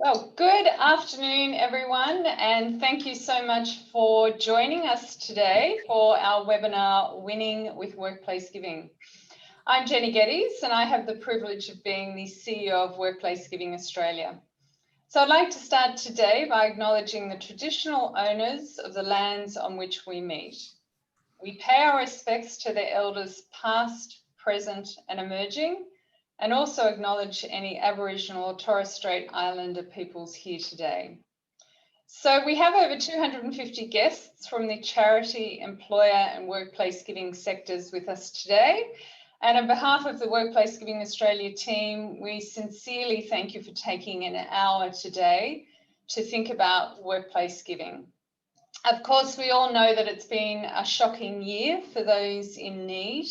Well, good afternoon, everyone, and thank you so much for joining us today for our webinar, Winning with Workplace Giving. I'm Jenny Geddes, and I have the privilege of being the CEO of Workplace Giving Australia. So I'd like to start today by acknowledging the traditional owners of the lands on which we meet. We pay our respects to their elders past, present, and emerging, and also acknowledge any Aboriginal or Torres Strait Islander peoples here today. So we have over 250 guests from the charity, employer and workplace giving sectors with us today. And on behalf of the Workplace Giving Australia team, we sincerely thank you for taking an hour today to think about workplace giving. Of course, we all know that it's been a shocking year for those in need.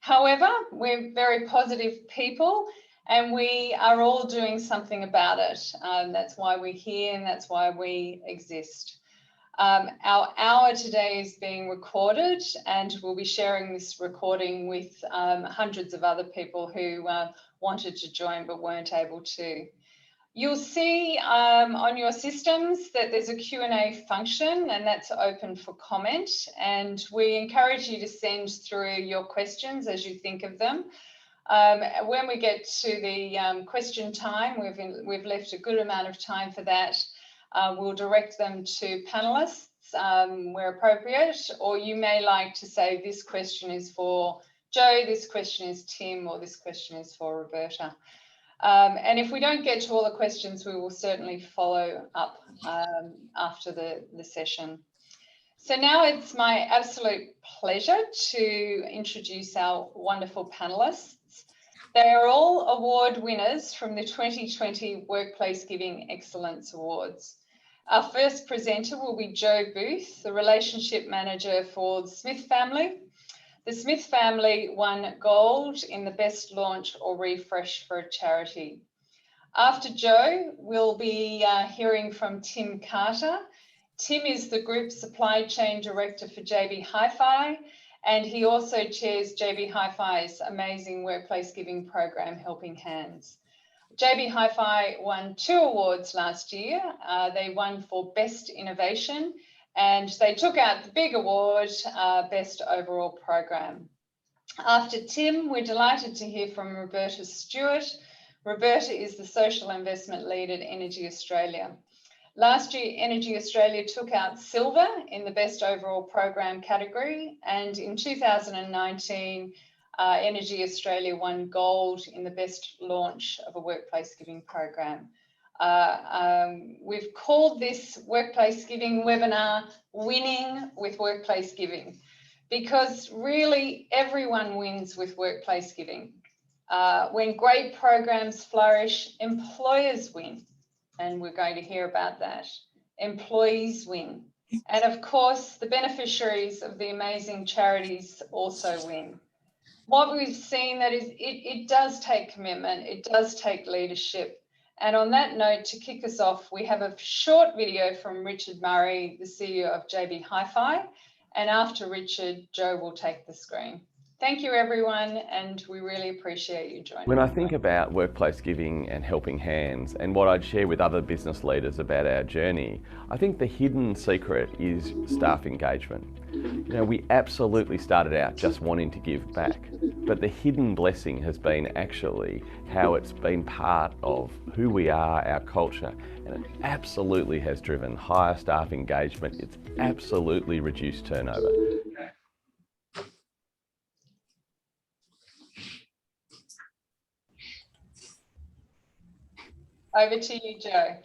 However, we're very positive people and we are all doing something about it. That's why we're here and that's why we exist. Our hour today is being recorded and we'll be sharing this recording with hundreds of other people who wanted to join but weren't able to. You'll see on your systems that there's a Q&A function and that's open for comment, and we encourage you to send through your questions as you think of them. When we get to the question time, we've left a good amount of time for that. We'll direct them to panelists where appropriate, or you may like to say this question is for Joe, this question is Tim, or this question is for Roberta. And if we don't get to all the questions, we will certainly follow up after the session. So now it's my absolute pleasure to introduce our wonderful panelists. They are all award winners from the 2020 Workplace Giving Excellence Awards. Our first presenter will be Joe Booth, the Relationship Manager for the Smith family. The Smith family won gold in the best launch or refresh for a charity. After Joe, we'll be hearing from Tim Carter. Tim is the Group Supply Chain Director for JB Hi-Fi, and he also chairs JB Hi-Fi's amazing workplace giving program, Helping Hands. JB Hi-Fi won 2 awards last year. They won for Best Innovation, and they took out the big award, Best Overall Program. After Tim, we're delighted to hear from Roberta Stewart. Roberta is the Social Investment Lead at EnergyAustralia. Last year, EnergyAustralia took out silver in the Best Overall Program category, and in 2019, EnergyAustralia won gold in the best launch of a workplace giving program. We've called this Workplace Giving webinar Winning with Workplace Giving, because really everyone wins with workplace giving. When great programs flourish, employers win, and we're going to hear about that. Employees win. And of course, the beneficiaries of the amazing charities also win. What we've seen that is it does take commitment, it does take leadership. And on that note, to kick us off, we have a short video from Richard Murray, the CEO of JB Hi-Fi. And after Richard, Joe will take the screen. Thank you, everyone, and we really appreciate you joining. When I think about workplace giving and helping hands and what I'd share with other business leaders about our journey, I think the hidden secret is staff engagement. You know, we absolutely started out just wanting to give back, but the hidden blessing has been actually how it's been part of who we are, our culture, and it absolutely has driven higher staff engagement. It's absolutely reduced turnover. Over to you, Joe.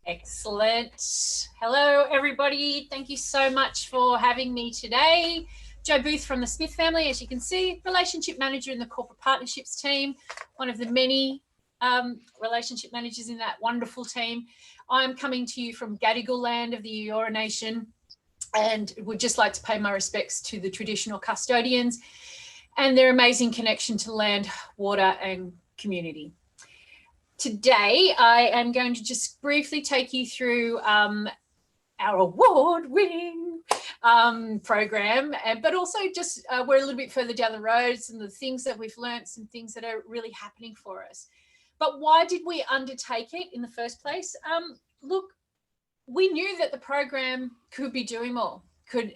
Excellent. Hello, everybody. Thank you so much for having me today. Joe Booth from the Smith family, as you can see, Relationship Manager in the Corporate Partnerships team, one of the many relationship managers in that wonderful team. I'm coming to you from Gadigal land of the Eora Nation, and would just like to pay my respects to the traditional custodians and their amazing connection to land, water, and community. Today, I am going to just briefly take you through our award-winning program, but also just we're a little bit further down the road, some of the things that we've learned, some things that are really happening for us. But why did we undertake it in the first place? Look, we knew that the program could be doing more,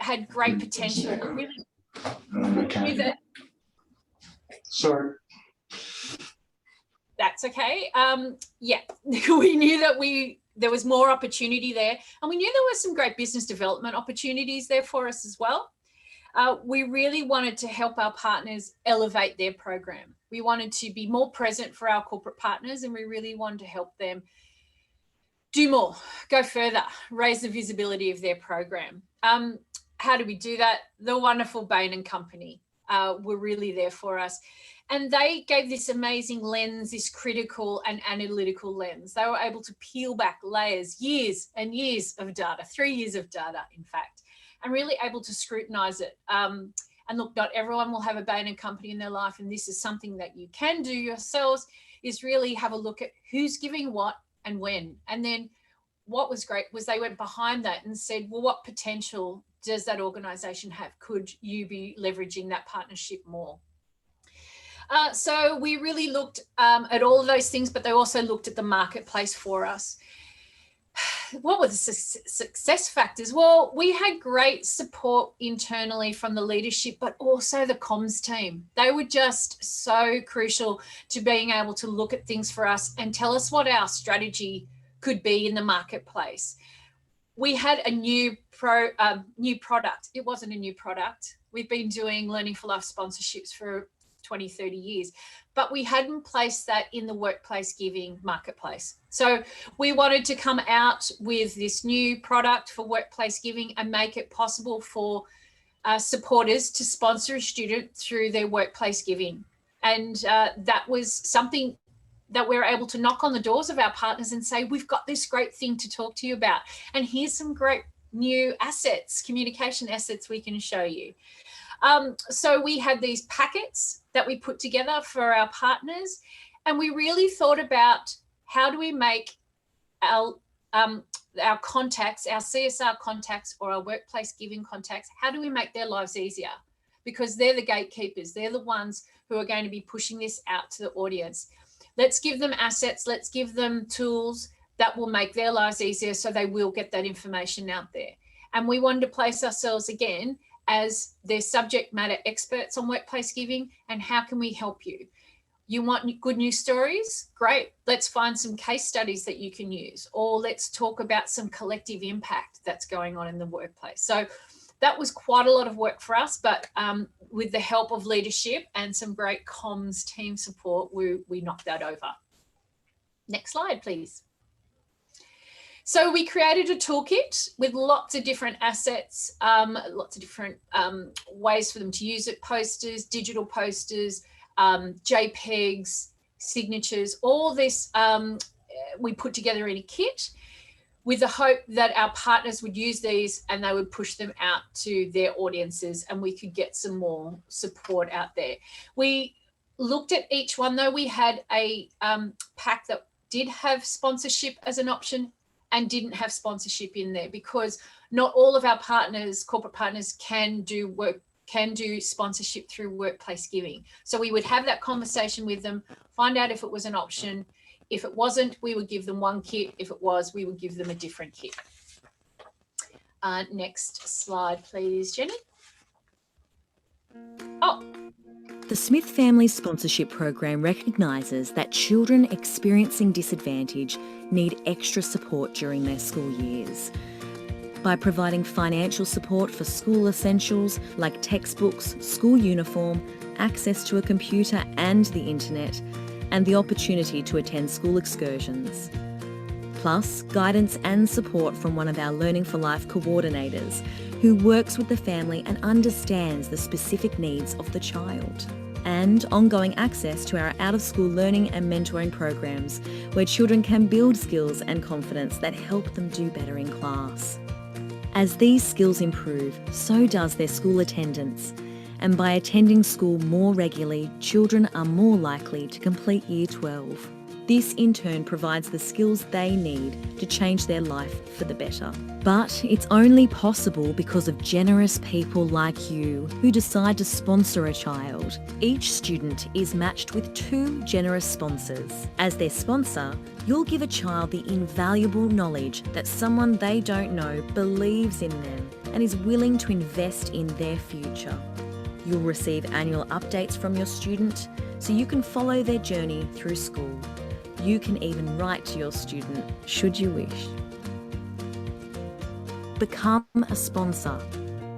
had great potential. We knew that. Sorry. That's okay. Yeah, we knew that there was more opportunity there, and we knew there were some great business development opportunities there for us as well. We really wanted to help our partners elevate their program. We wanted to be more present for our corporate partners, and we really wanted to help them do more, go further, raise the visibility of their program. How do we do that? The wonderful Bain and Company were really there for us. And they gave this amazing lens, this critical and analytical lens. They were able to peel back layers, years and years of data, 3 years of data, in fact, and really able to scrutinize it. And look, not everyone will have a Bain and Company in their life, and this is something that you can do yourselves, is really have a look at who's giving what and when. And then what was great was they went behind that and said, well, what potential does that organization have? Could you be leveraging that partnership more? So we really looked at all of those things, but they also looked at the marketplace for us. What were the success factors? Well, we had great support internally from the leadership, but also the comms team. They were just so crucial to being able to look at things for us and tell us what our strategy could be in the marketplace. We had a new product. It wasn't a new product. We've been doing Learning for Life sponsorships for 20, 30 years, but we hadn't placed that in the workplace giving marketplace. So we wanted to come out with this new product for workplace giving and make it possible for supporters to sponsor a student through their workplace giving. And that was something that we're able to knock on the doors of our partners and say, we've got this great thing to talk to you about. And here's some great new assets, communication assets we can show you. So we had these packets that we put together for our partners, and we really thought about how do we make our contacts, our CSR contacts or our workplace giving contacts, how do we make their lives easier? Because they're the gatekeepers. They're the ones who are going to be pushing this out to the audience. Let's give them assets. Let's give them tools that will make their lives easier so they will get that information out there. And we wanted to place ourselves again as their subject matter experts on workplace giving, and how can we help you? You want good news stories? Great. Let's find some case studies that you can use, or let's talk about some collective impact that's going on in the workplace. So that was quite a lot of work for us, but with the help of leadership and some great comms team support, we knocked that over. Next slide, please. So we created a toolkit with lots of different assets, lots of different ways for them to use it, posters, digital posters, JPEGs, signatures, all this we put together in a kit with the hope that our partners would use these and they would push them out to their audiences and we could get some more support out there. We looked at each one though. We had a pack that did have sponsorship as an option and didn't have sponsorship in there, because not all of our partners, corporate partners, can do sponsorship through workplace giving. So we would have that conversation with them, find out if it was an option. If it wasn't, we would give them one kit. If it was, we would give them a different kit. Next slide, please, Jenny. Oh. The Smith Family Sponsorship Program recognises that children experiencing disadvantage need extra support during their school years. By providing financial support for school essentials like textbooks, school uniform, access to a computer and the internet, and the opportunity to attend school excursions. Plus, guidance and support from one of our Learning for Life coordinators who works with the family and understands the specific needs of the child. And ongoing access to our out-of-school learning and mentoring programs where children can build skills and confidence that help them do better in class. As these skills improve, so does their school attendance. And by attending school more regularly, children are more likely to complete Year 12. This in turn provides the skills they need to change their life for the better. But it's only possible because of generous people like you who decide to sponsor a child. Each student is matched with 2 generous sponsors. As their sponsor, you'll give a child the invaluable knowledge that someone they don't know believes in them and is willing to invest in their future. You'll receive annual updates from your student so you can follow their journey through school. You can even write to your student, should you wish. Become a sponsor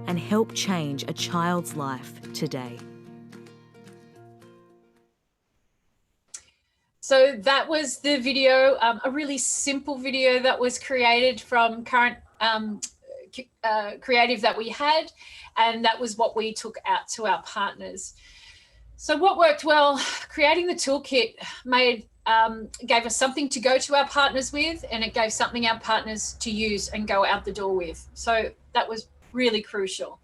and help change a child's life today. So that was the video, a really simple video that was created from current creative that we had, and that was what we took out to our partners. So what worked well, creating the toolkit gave us something to go to our partners with, and it gave something our partners to use and go out the door with. So that was really crucial.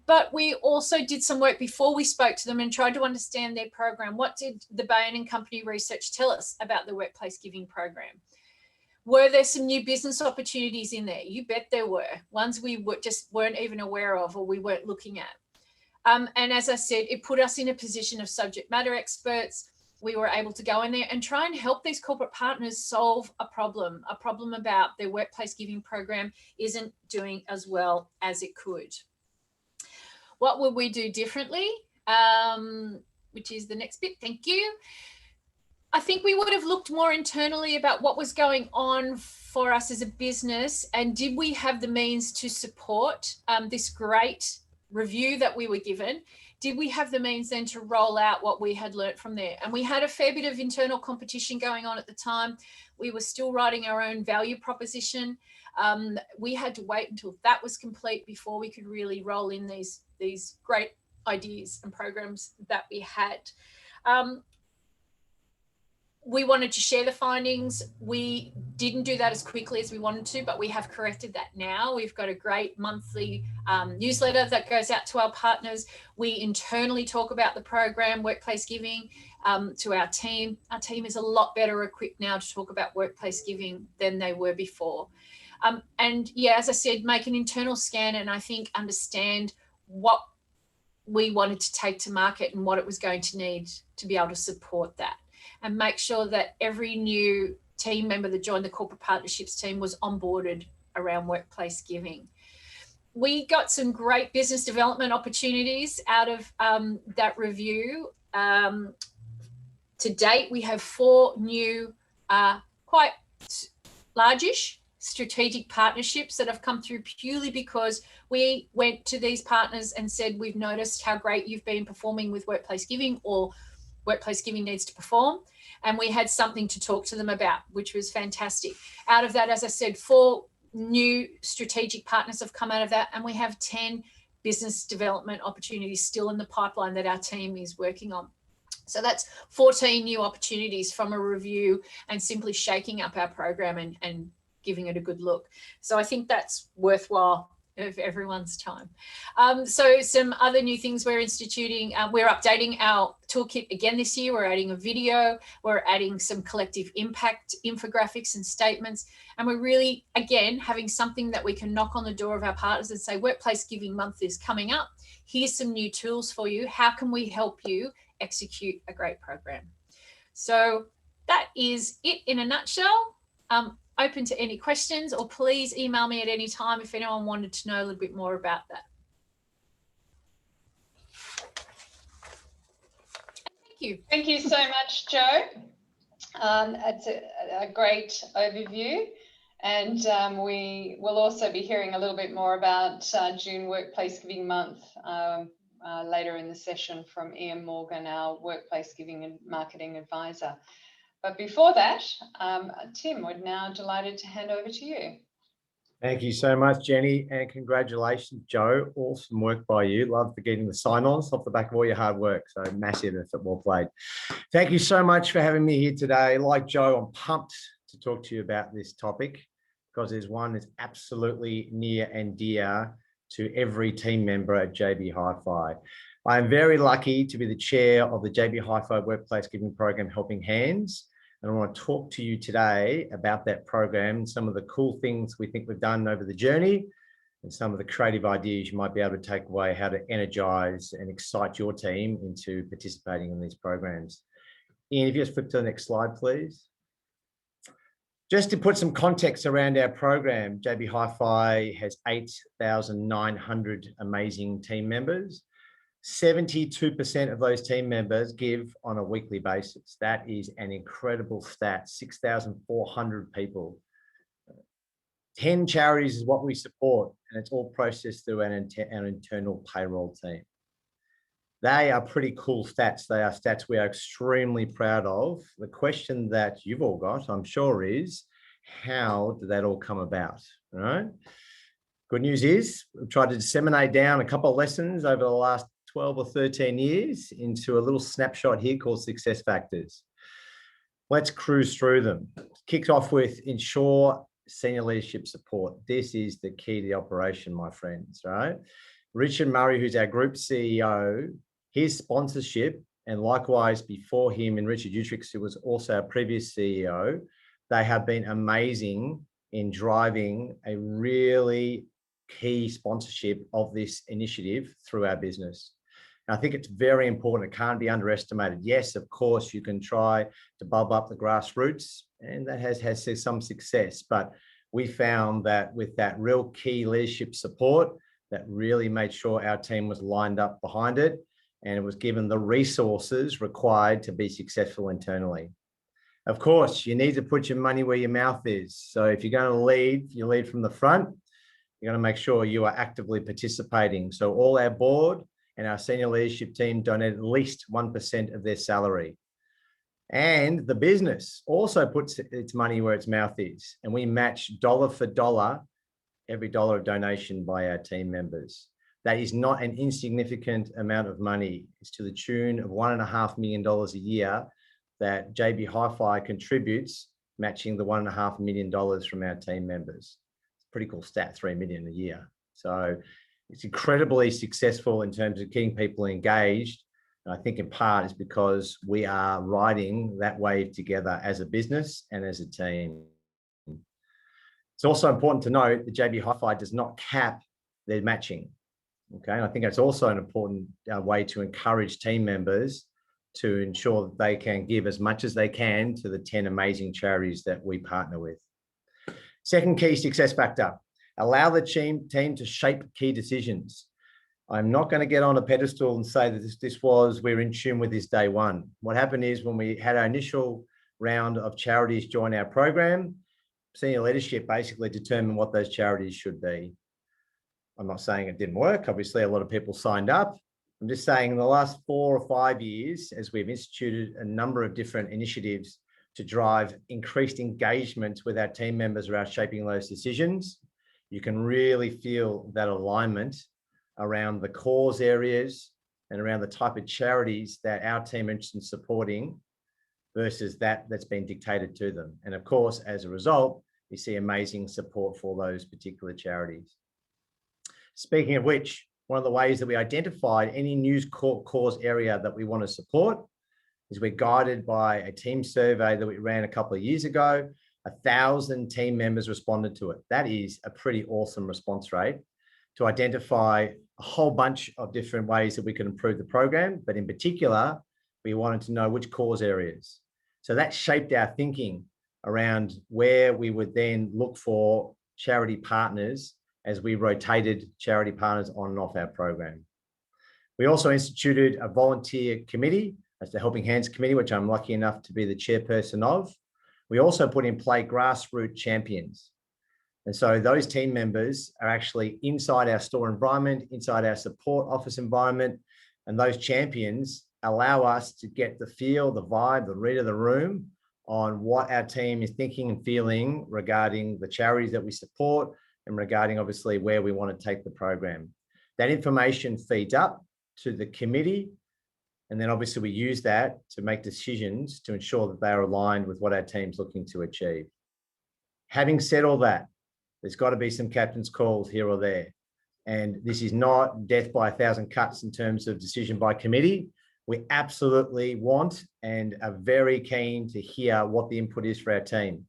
But we also did some work before we spoke to them and tried to understand their program. What did the Bain and Company research tell us about the Workplace Giving program? Were there some new business opportunities in there? You bet there were. Ones we just weren't even aware of or we weren't looking at. And as I said, it put us in a position of subject matter experts. We were able to go in there and try and help these corporate partners solve a problem about their workplace giving program isn't doing as well as it could. What would we do differently? Which is the next bit, thank you. I think we would have looked more internally about what was going on for us as a business, and did we have the means to support this great review that we were given? Did we have the means then to roll out what we had learnt from there? And we had a fair bit of internal competition going on at the time. We were still writing our own value proposition. We had to wait until that was complete before we could really roll in these great ideas and programs that we had. We wanted to share the findings. We didn't do that as quickly as we wanted to, but we have corrected that now. We've got a great monthly newsletter that goes out to our partners. We internally talk about the program, Workplace Giving, to our team. Our team is a lot better equipped now to talk about workplace giving than they were before. And yeah, as I said, make an internal scan and I think understand what we wanted to take to market and what it was going to need to be able to support that. And make sure that every new team member that joined the corporate partnerships team was onboarded around workplace giving. We got some great business development opportunities out of that review. To date, we have 4 new, quite largish strategic partnerships that have come through purely because we went to these partners and said, we've noticed how great you've been performing with workplace giving, or workplace giving needs to perform. And we had something to talk to them about, which was fantastic. Out of that, as I said, 4 new strategic partners have come out of that. And we have 10 business development opportunities still in the pipeline that our team is working on. So that's 14 new opportunities from a review and simply shaking up our program and giving it a good look. So I think that's worthwhile of everyone's time. So some other new things we're instituting, we're updating our toolkit again this year. We're adding a video, we're adding some collective impact infographics and statements, and we're really, again, having something that we can knock on the door of our partners and say, Workplace Giving Month is coming up. Here's some new tools for you. How can we help you execute a great program? So that is it in a nutshell. Open to any questions, or please email me at any time if anyone wanted to know a little bit more about that. Thank you. Thank you so much, Jo. It's a great overview. And we will also be hearing a little bit more about June Workplace Giving Month later in the session from Ian Morgan, our Workplace Giving and Marketing Advisor. But before that, Tim, we're now delighted to hand over to you. Thank you so much, Jenny, and congratulations, Jo. Awesome work by you. Love getting the sign-ons off the back of all your hard work. So massive effort, well played. Thank you so much for having me here today. Like Jo, I'm pumped to talk to you about this topic because there's one that's absolutely near and dear to every team member at JB Hi-Fi. I am very lucky to be the chair of the JB Hi-Fi Workplace Giving Program Helping Hands. And I want to talk to you today about that program, some of the cool things we think we've done over the journey, and some of the creative ideas you might be able to take away how to energize and excite your team into participating in these programs. Ian, if you just flip to the next slide, please. Just to put some context around our program, JB Hi-Fi has 8,900 amazing team members. 72% of those team members give on a weekly basis. That is an incredible stat, 6,400 people. 10 charities is what we support, and it's all processed through our internal payroll team. They are pretty cool stats. They are stats we are extremely proud of. The question that you've all got, I'm sure, is how did that all come about, right? Good news is we've tried to disseminate down a couple of lessons over the last 12 or 13 years into a little snapshot here called Success Factors. Let's cruise through them. Kicked off with ensure senior leadership support. This is the key to the operation, my friends, right? Richard Murray, who's our group CEO, his sponsorship, and likewise before him and Richard Utrix, who was also our previous CEO, they have been amazing in driving a really key sponsorship of this initiative through our business. And I think it's very important. It can't be underestimated. Yes, of course, you can try to bulb up the grassroots, and that has some success. But we found that with that real key leadership support, that really made sure our team was lined up behind it, and it was given the resources required to be successful internally. Of course, you need to put your money where your mouth is. So if you're going to lead, you lead from the front. You're going to make sure you are actively participating. So all our board and our senior leadership team donate at least 1% of their salary. And the business also puts its money where its mouth is. And we match dollar for dollar every dollar of donation by our team members. That is not an insignificant amount of money. It's to the tune of $1.5 million a year that JB Hi-Fi contributes, matching the $1.5 million from our team members. It's a pretty cool stat, 3 million a year. So it's incredibly successful in terms of getting people engaged. And I think in part is because we are riding that wave together as a business and as a team. It's also important to note that JB Hi-Fi does not cap their matching. Okay, and I think that's also an important way to encourage team members to ensure that they can give as much as they can to the 10 amazing charities that we partner with. Second key success factor, allow the team to shape key decisions. I'm not going to get on a pedestal and say that we're in tune with this day one. What happened is when we had our initial round of charities join our program, senior leadership basically determined what those charities should be. I'm not saying it didn't work. Obviously, a lot of people signed up. I'm just saying in the last 4 or 5 years, as we've instituted a number of different initiatives to drive increased engagement with our team members around shaping those decisions, you can really feel that alignment around the cause areas and around the type of charities that our team are interested in supporting versus that's been dictated to them. And of course, as a result, you see amazing support for those particular charities. Speaking of which, one of the ways that we identified any news cause area that we want to support is we're guided by a team survey that we ran a couple of years ago. 1,000 team members responded to it. That is a pretty awesome response rate to identify a whole bunch of different ways that we can improve the program. But in particular, we wanted to know which cause areas. So that shaped our thinking around where we would then look for charity partners as we rotated charity partners on and off our program. We also instituted a volunteer committee, that's the Helping Hands Committee, which I'm lucky enough to be the chairperson of. We also put in play grassroots champions. And so those team members are actually inside our store environment, inside our support office environment, and those champions allow us to get the feel, the vibe, the read of the room on what our team is thinking and feeling regarding the charities that we support and regarding obviously where we want to take the program. That information feeds up to the committee, and then obviously we use that to make decisions to ensure that they are aligned with what our team's looking to achieve. Having said all that, there's got to be some captain's calls here or there. And this is not death by 1,000 cuts in terms of decision by committee. We absolutely want and are very keen to hear what the input is for our team.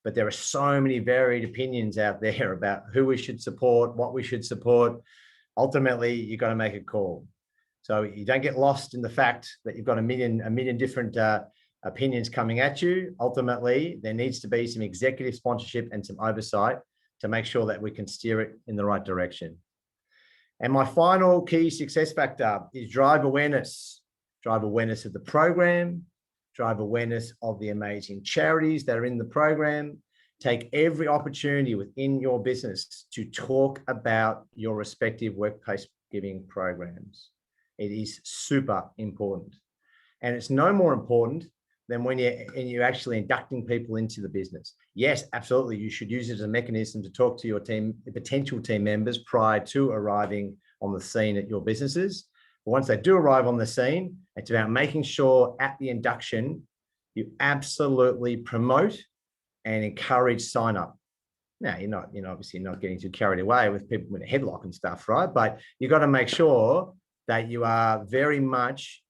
But there are so many varied opinions out there about who we should support, what we should support. Ultimately, you've got to make a call. So you don't get lost in the fact that you've got a million different opinions coming at you. Ultimately, there needs to be some executive sponsorship and some oversight to make sure that we can steer it in the right direction. And my final key success factor is drive awareness. Drive awareness of the program, drive awareness of the amazing charities that are in the program. Take every opportunity within your business to talk about your respective workplace giving programs. It is super important. And it's no more important than when you're actually inducting people into the business. Yes, absolutely, you should use it as a mechanism to talk to your team, potential team members prior to arriving on the scene at your businesses. But once they do arrive on the scene, it's about making sure at the induction, you absolutely promote and encourage sign up. Now, you're obviously not getting too carried away with people in a headlock and stuff, right? But you've got to make sure that you are very much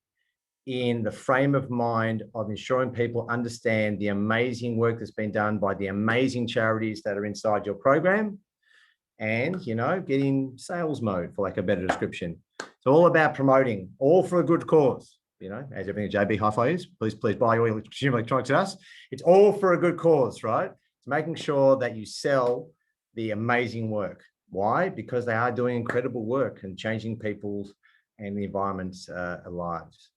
in the frame of mind of ensuring people understand the amazing work that's been done by the amazing charities that are inside your program, and get in sales mode, for lack of a better description. It's all about promoting, all for a good cause. As everything JB Hi-Fi is, please buy your consumer electronics at us. It's all for a good cause, right? It's making sure that you sell the amazing work. Why? Because they are doing incredible work and changing people's and the environment's lives.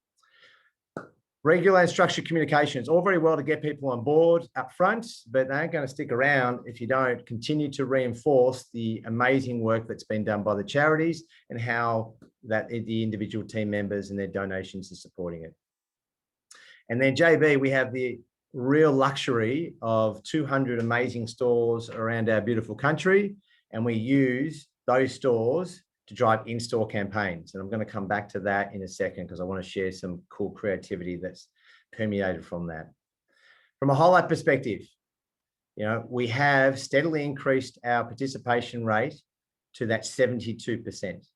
Regular and structured communication. It's all very well to get people on board up front, but they aren't going to stick around if you don't continue to reinforce the amazing work that's been done by the charities and how that the individual team members and their donations are supporting it. And then JB, we have the real luxury of 200 amazing stores around our beautiful country, and we use those stores to drive in-store campaigns. And I'm going to come back to that in a second because I want to share some cool creativity that's permeated from that. From a highlight perspective, we have steadily increased our participation rate to that 72%.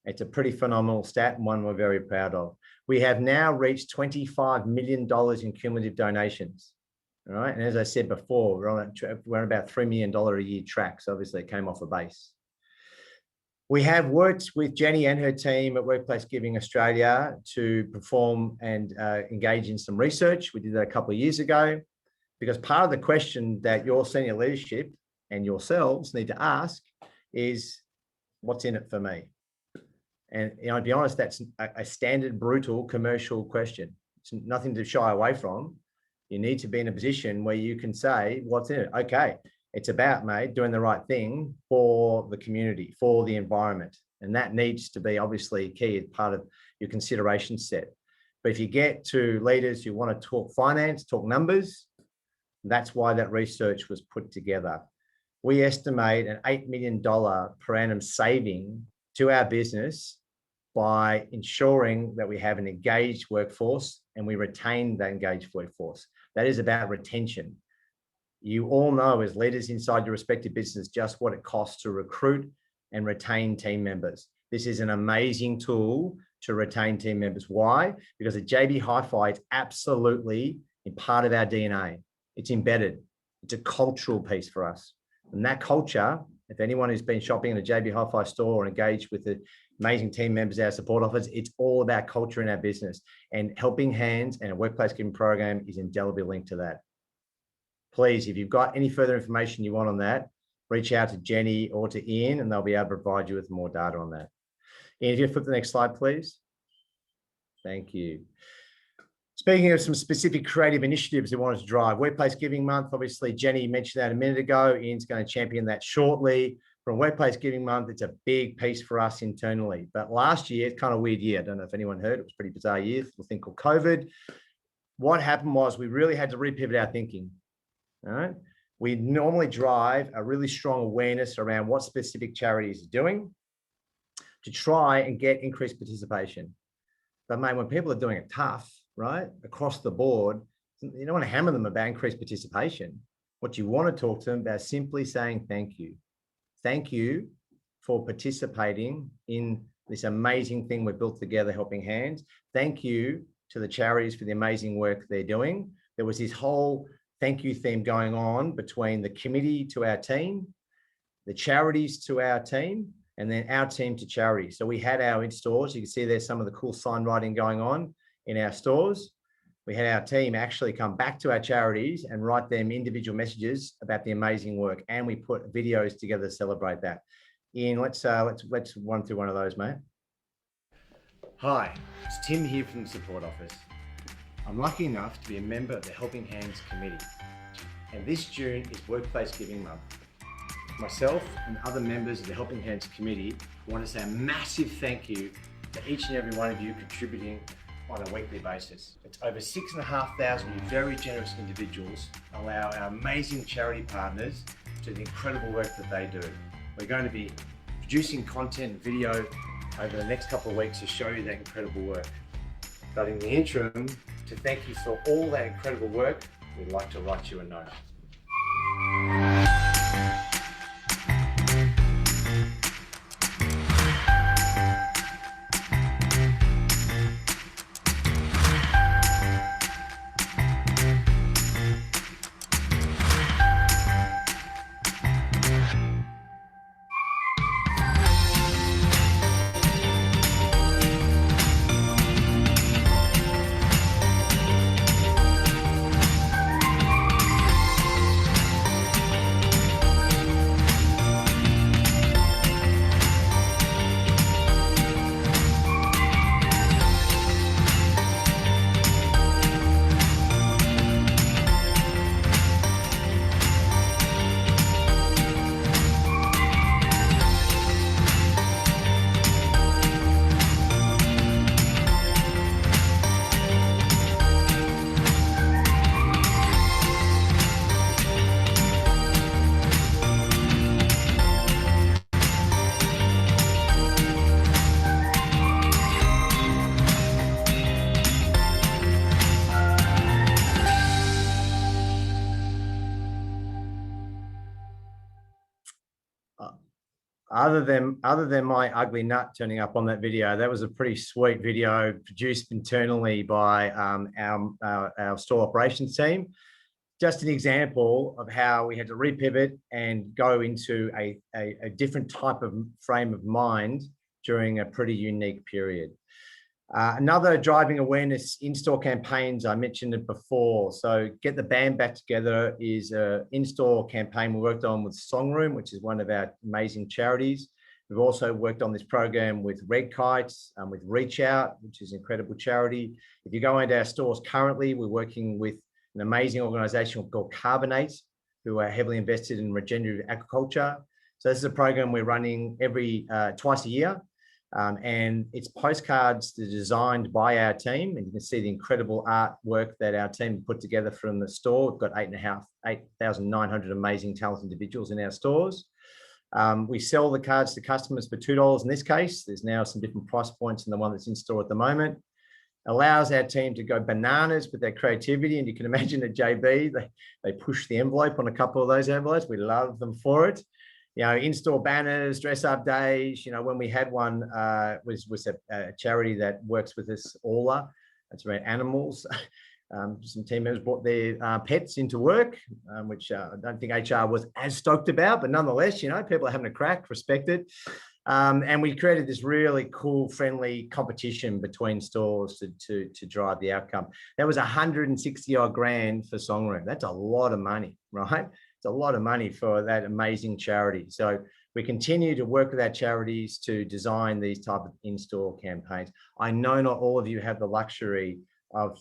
It's a pretty phenomenal stat and one we're very proud of. We have now reached $25 million in cumulative donations. All right. And as I said before, we're on about $3 million a year track. So obviously it came off a base. We have worked with Jenny and her team at Workplace Giving Australia to perform and engage in some research. We did that a couple of years ago, because part of the question that your senior leadership and yourselves need to ask is, what's in it for me? And to be honest, that's a standard, brutal commercial question. It's nothing to shy away from. You need to be in a position where you can say, what's in it? Okay. It's about, mate, doing the right thing for the community, for the environment. And that needs to be obviously key as part of your consideration set. But if you get to leaders who want to talk finance, talk numbers, that's why that research was put together. We estimate an $8 million per annum saving to our business by ensuring that we have an engaged workforce and we retain that engaged workforce. That is about retention. You all know as leaders inside your respective business just what it costs to recruit and retain team members. This is an amazing tool to retain team members. Why? Because at JB Hi-Fi, it's absolutely in part of our DNA. It's embedded. It's a cultural piece for us. And that culture, if anyone who's been shopping in a JB Hi-Fi store or engaged with the amazing team members, our support office, it's all about culture in our business. And Helping Hands and a workplace giving program is indelibly linked to that. Please, if you've got any further information you want on that, reach out to Jenny or to Ian and they'll be able to provide you with more data on that. Ian, if you flip the next slide, please. Thank you. Speaking of some specific creative initiatives we wanted to drive, Workplace Giving Month, obviously Jenny mentioned that a minute ago. Ian's going to champion that shortly. From Workplace Giving Month, it's a big piece for us internally. But last year, it's kind of a weird year. I don't know if anyone heard, it was a pretty bizarre year, a thing called COVID. What happened was we really had to repivot our thinking. All right. We normally drive a really strong awareness around what specific charities are doing to try and get increased participation. But mate, when people are doing it tough, right, across the board, you don't want to hammer them about increased participation. What you want to talk to them about is simply saying thank you. Thank you for participating in this amazing thing we've built together, Helping Hands. Thank you to the charities for the amazing work they're doing. There was this whole thank you theme going on between the committee to our team, the charities to our team, and then our team to charity. So we had our in stores. You can see there's some of the cool sign writing going on in our stores. We had our team actually come back to our charities and write them individual messages about the amazing work. And we put videos together to celebrate that. Ian, let's run through one of those, mate. Hi, it's Tim here from the support office. I'm lucky enough to be a member of the Helping Hands committee. And this June is Workplace Giving Month. Myself and other members of the Helping Hands committee want to say a massive thank you to each and every one of you contributing on a weekly basis. It's over 6,500 very generous individuals allow our amazing charity partners to do the incredible work that they do. We're going to be producing content and video over the next couple of weeks to show you that incredible work. But in the interim, to thank you for all that incredible work, we'd like to write you a note. Other than my ugly nut turning up on that video, that was a pretty sweet video produced internally by our store operations team. Just an example of how we had to repivot and go into a different type of frame of mind during a pretty unique period. Another driving awareness in-store campaigns, I mentioned it before. So Get the Band Back Together is an in-store campaign we worked on with Songroom, which is one of our amazing charities. We've also worked on this program with Red Kites, with Reach Out, which is an incredible charity. If you go into our stores currently, we're working with an amazing organization called Carbonate, who are heavily invested in regenerative agriculture. So this is a program we're running twice a year. And it's postcards that are designed by our team, and you can see the incredible artwork that our team put together from the store. We've got 8,900 amazing talented individuals in our stores. We sell the cards to customers for $2 in this case. There's now some different price points in the one that's in store at the moment. Allows our team to go bananas with their creativity, and you can imagine at JB, they push the envelope on a couple of those envelopes. We love them for it. You know, in-store banners, dress-up days. You know, when we had one, was a charity that works with us, Aula. That's around animals. Some team members brought their pets into work, which I don't think HR was as stoked about, but nonetheless, you know, people are having a crack, respect it. And we created this really cool, friendly competition between stores to drive the outcome. That was 160 odd grand for Songroom. That's a lot of money, right? It's a lot of money for that amazing charity. So we continue to work with our charities to design these type of in-store campaigns. I know not all of you have the luxury of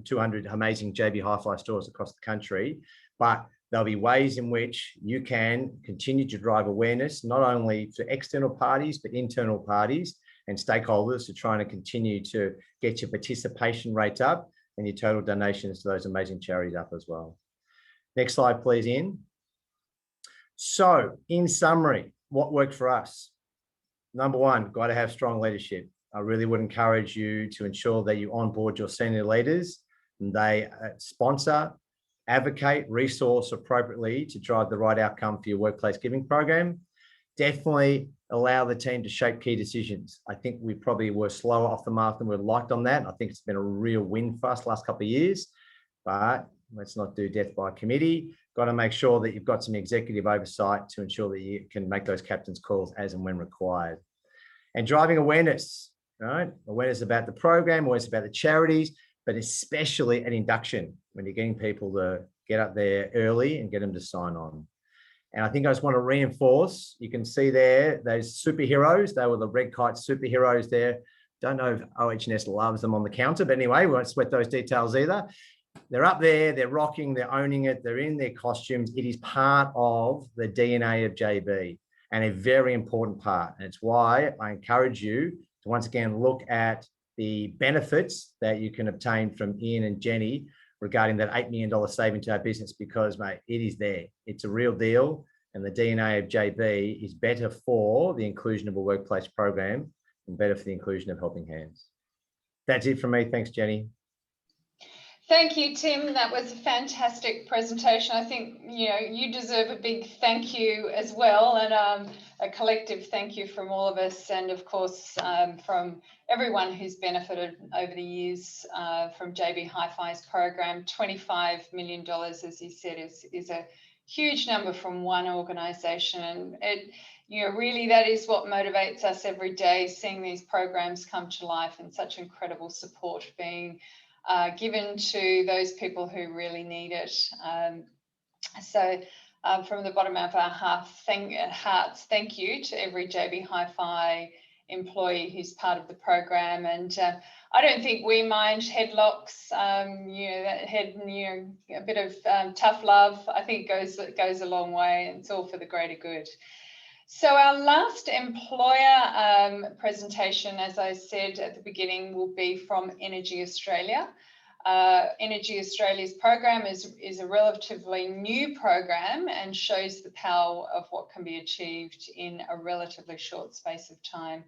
200 amazing JB Hi-Fi stores across the country, but there'll be ways in which you can continue to drive awareness, not only to external parties, but internal parties and stakeholders, to trying to continue to get your participation rates up and your total donations to those amazing charities up as well. Next slide, please, Ian. So in summary, what worked for us? Number one, got to have strong leadership. I really would encourage you to ensure that you onboard your senior leaders and they sponsor, advocate, resource appropriately to drive the right outcome for your workplace giving program. Definitely allow the team to shape key decisions. I think we probably were slower off the mark than we'd liked on that. I think it's been a real win for us the last couple of years, but let's not do death by committee. Got to make sure that you've got some executive oversight to ensure that you can make those captain's calls as and when required. And driving awareness, right? Awareness about the program, awareness about the charities, but especially at induction, when you're getting people to get up there early and get them to sign on. And I think I just want to reinforce, you can see there, those superheroes, they were the red kite superheroes there. Don't know if OH&S loves them on the counter, but anyway, we won't sweat those details either. They're up there, they're rocking, they're owning it, they're in their costumes. It is part of the DNA of JB and a very important part. And it's why I encourage you to once again look at the benefits that you can obtain from Ian and Jenny regarding that $8 million saving to our business, because, mate, it is there. It's a real deal. And the DNA of JB is better for the inclusion of a workplace program and better for the inclusion of helping hands. That's it from me. Thanks, Jenny. Thank you, Tim. That was a fantastic presentation. I think, you know, you deserve a big thank you as well, and a collective thank you from all of us, and of course from everyone who's benefited over the years from JB Hi-Fi's program. $25 million, as you said, is a huge number from one organisation, and it, you know, really that is what motivates us every day, seeing these programs come to life and such incredible support being given to those people who really need it. So from the bottom of our hearts, thank you to every JB Hi-Fi employee who's part of the program. And I don't think we mind headlocks, you know, that head, you know, a bit of tough love, I think goes a long way, and it's all for the greater good. So our last employer presentation, as I said at the beginning, will be from EnergyAustralia. EnergyAustralia's program is a relatively new program and shows the power of what can be achieved in a relatively short space of time.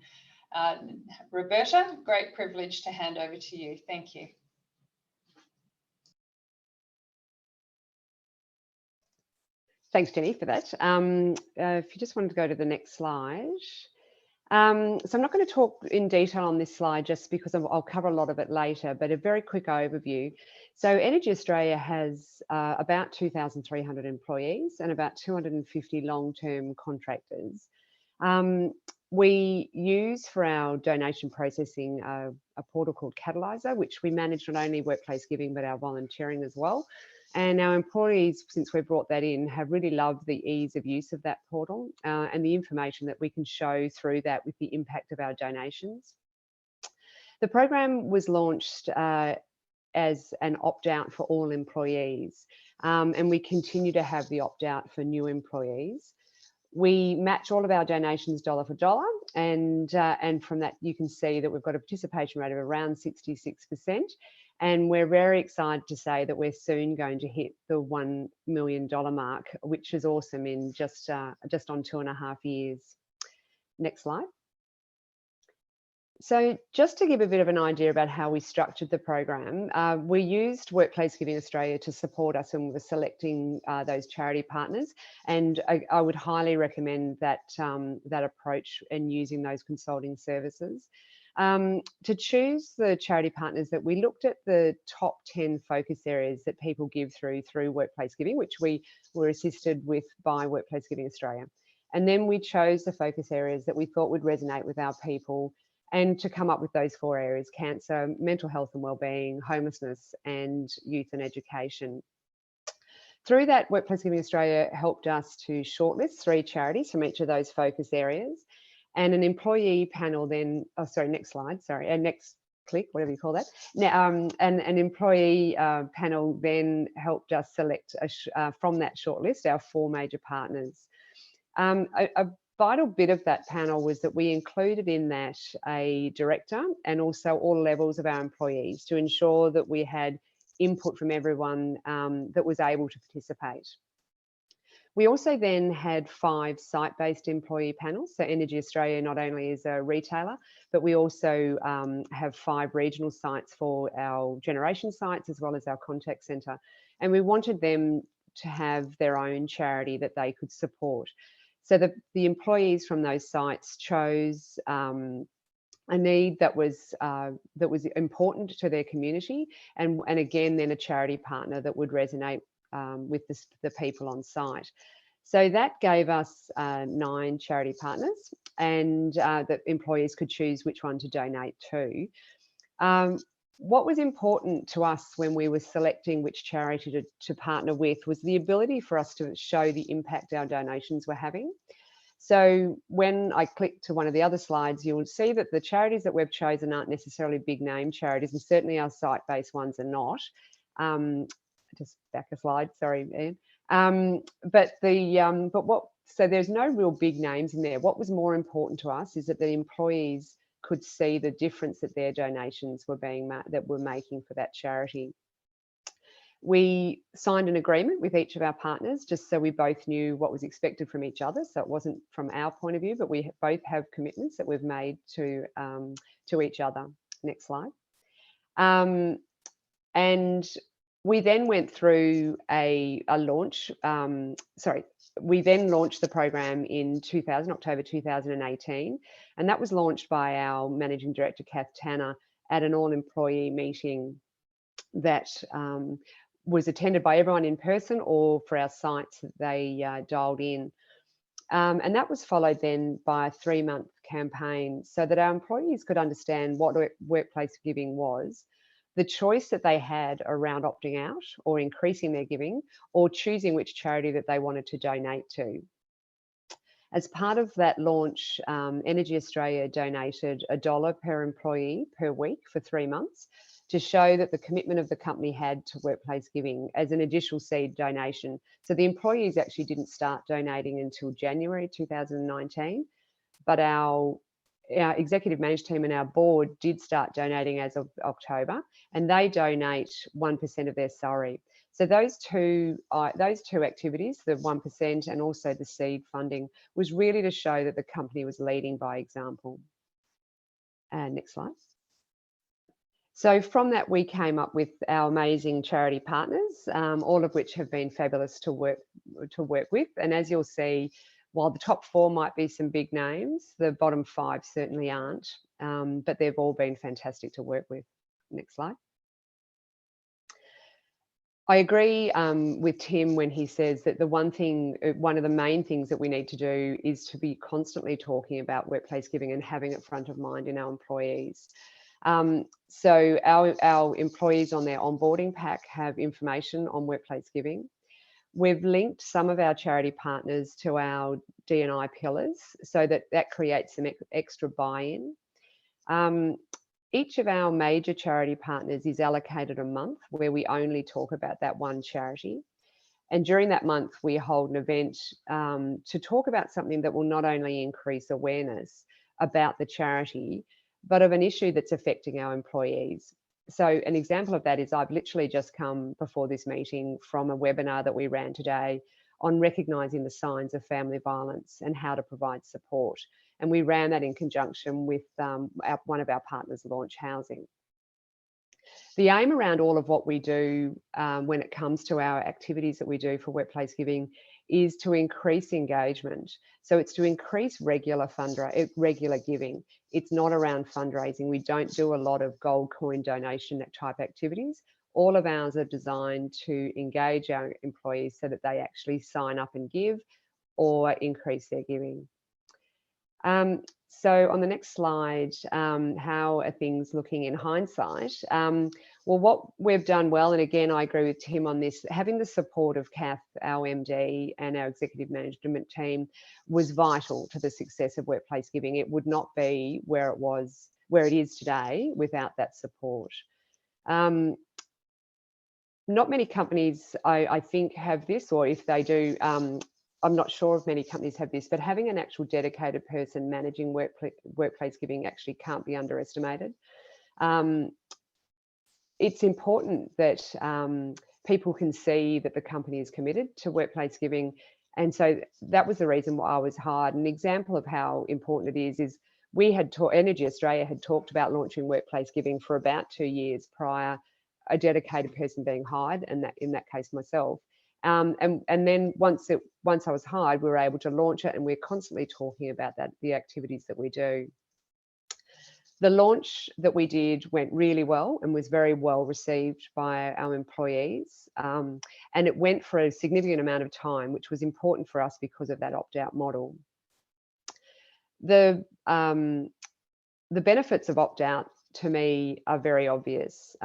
Roberta, great privilege to hand over to you. Thank you. Thanks, Jenny, for that. If you just wanted to go to the next slide. So I'm not going to talk in detail on this slide just because I'll cover a lot of it later, but a very quick overview. So EnergyAustralia has about 2,300 employees and about 250 long-term contractors. We use for our donation processing a portal called Catalyzer, which we manage not only workplace giving, but our volunteering as well. And our employees, since we brought that in, have really loved the ease of use of that portal and the information that we can show through that with the impact of our donations. The program was launched as an opt-out for all employees, and we continue to have the opt-out for new employees. We match all of our donations dollar for dollar, and from that you can see that we've got a participation rate of around 66%. And we're very excited to say that we're soon going to hit the $1 million mark, which is awesome in just on 2.5 years. Next slide. So just to give a bit of an idea about how we structured the program, we used Workplace Giving Australia to support us when we were selecting those charity partners. And I would highly recommend that, that approach and using those consulting services. To choose the charity partners, that we looked at the top 10 focus areas that people give through Workplace Giving, which we were assisted with by Workplace Giving Australia. And then we chose the focus areas that we thought would resonate with our people, and to come up with those 4 areas: cancer, mental health and wellbeing, homelessness, and youth and education. Through that, Workplace Giving Australia helped us to shortlist 3 charities from each of those focus areas. And an employee panel then, oh, sorry, next slide, sorry, and next click, whatever you call that. Now, and an employee panel then helped us select from that shortlist our 4 major partners. A vital bit of that panel was that we included in that a director and also all levels of our employees to ensure that we had input from everyone that was able to participate. We also then had 5 site-based employee panels. So EnergyAustralia not only is a retailer, but we also have 5 regional sites for our generation sites as well as our contact centre. And we wanted them to have their own charity that they could support. So the employees from those sites chose a need that was important to their community, and again then a charity partner that would resonate with the people on site. So that gave us 9 charity partners, and that employees could choose which one to donate to. What was important to us when we were selecting which charity to partner with was the ability for us to show the impact our donations were having. So when I click to one of the other slides, you'll see that the charities that we've chosen aren't necessarily big name charities, and certainly our site-based ones are not. Just back a slide, sorry, Ian. So there's no real big names in there. What was more important to us is that the employees could see the difference that their donations were making for that charity. We signed an agreement with each of our partners just so we both knew what was expected from each other. So it wasn't from our point of view, but we both have commitments that we've made to each other. Next slide. And we then went through a launch. We then launched the program in October 2018, and that was launched by our Managing Director, Kath Tanner, at an all-employee meeting that was attended by everyone in person, or for our sites that they dialed in. And that was followed then by a 3-month campaign so that our employees could understand what workplace giving was, the choice that they had around opting out or increasing their giving, or choosing which charity that they wanted to donate to. As part of that launch, EnergyAustralia donated $1 per employee per week for 3 months to show that the commitment of the company had to workplace giving as an additional seed donation. So the employees actually didn't start donating until January 2019, but our executive management team and our board did start donating as of October, and they donate 1% of their salary. So those two activities, the 1% and also the seed funding, was really to show that the company was leading by example. Next slide. So from that, we came up with our amazing charity partners, all of which have been fabulous to work with. And as you'll see, while the top 4 might be some big names, the bottom 5 certainly aren't, but they've all been fantastic to work with. Next slide. I agree with Tim when he says that one of the main things that we need to do is to be constantly talking about workplace giving and having it front of mind in our employees. So our employees on their onboarding pack have information on workplace giving. We've linked some of our charity partners to our D&I pillars so that creates some extra buy-in. Each of our major charity partners is allocated a month where we only talk about that one charity. And during that month, we hold an event to talk about something that will not only increase awareness about the charity, but of an issue that's affecting our employees. So an example of that is I've literally just come before this meeting from a webinar that we ran today on recognising the signs of family violence and how to provide support. And we ran that in conjunction with one of our partners, Launch Housing. The aim around all of what we do when it comes to our activities that we do for workplace giving is to increase engagement. So it's to increase regular giving. It's not around fundraising. We don't do a lot of gold coin donation type activities. All of ours are designed to engage our employees so that they actually sign up and give or increase their giving. So on the next slide, how are things looking in hindsight? Well, what we've done well, and again, I agree with Tim on this, having the support of Kath, our MD, and our executive management team was vital to the success of workplace giving. It would not be where it is today without that support. Not many companies, I think, have this, or if they do, I'm not sure if many companies have this, but having an actual dedicated person managing workplace giving actually can't be underestimated. It's important that people can see that the company is committed to workplace giving. And so that was the reason why I was hired. An example of how important it is we had EnergyAustralia had talked about launching workplace giving for about 2 years prior, a dedicated person being hired, and that in that case myself. And then once I was hired, we were able to launch it, and we're constantly talking about the activities that we do. The launch that we did went really well and was very well received by our employees. And it went for a significant amount of time, which was important for us because of that opt-out model. The benefits of opt-out to me are very obvious.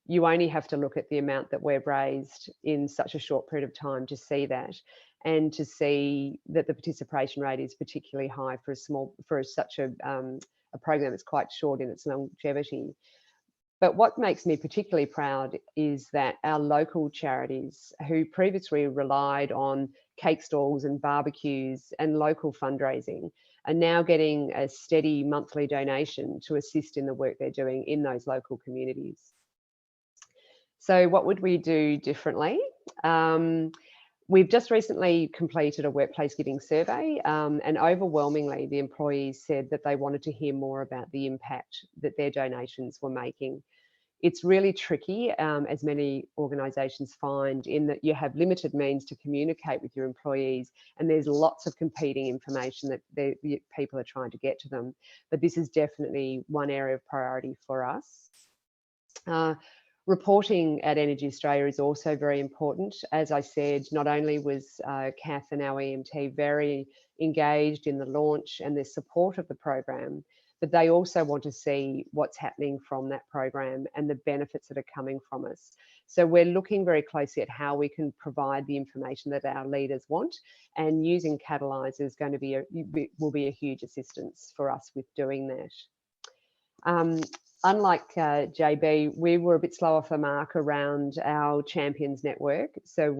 You only have to look at the amount that we've raised in such a short period of time to see that, and to see that the participation rate is particularly high for such a program that's quite short in its longevity. But what makes me particularly proud is that our local charities, who previously relied on cake stalls and barbecues and local fundraising, are now getting a steady monthly donation to assist in the work they're doing in those local communities. So what would we do differently? We've just recently completed a workplace giving survey, and overwhelmingly the employees said that they wanted to hear more about the impact that their donations were making. It's really tricky, as many organisations find, in that you have limited means to communicate with your employees, and there's lots of competing information that people are trying to get to them. But this is definitely one area of priority for us. Reporting at EnergyAustralia is also very important. As I said, not only was Kath and our EMT very engaged in the launch and the support of the program, but they also want to see what's happening from that program and the benefits that are coming from us. So we're looking very closely at how we can provide the information that our leaders want, and using Catalyse is going to will be a huge assistance for us with doing that. Unlike JB, we were a bit slow off the mark around our Champions Network. So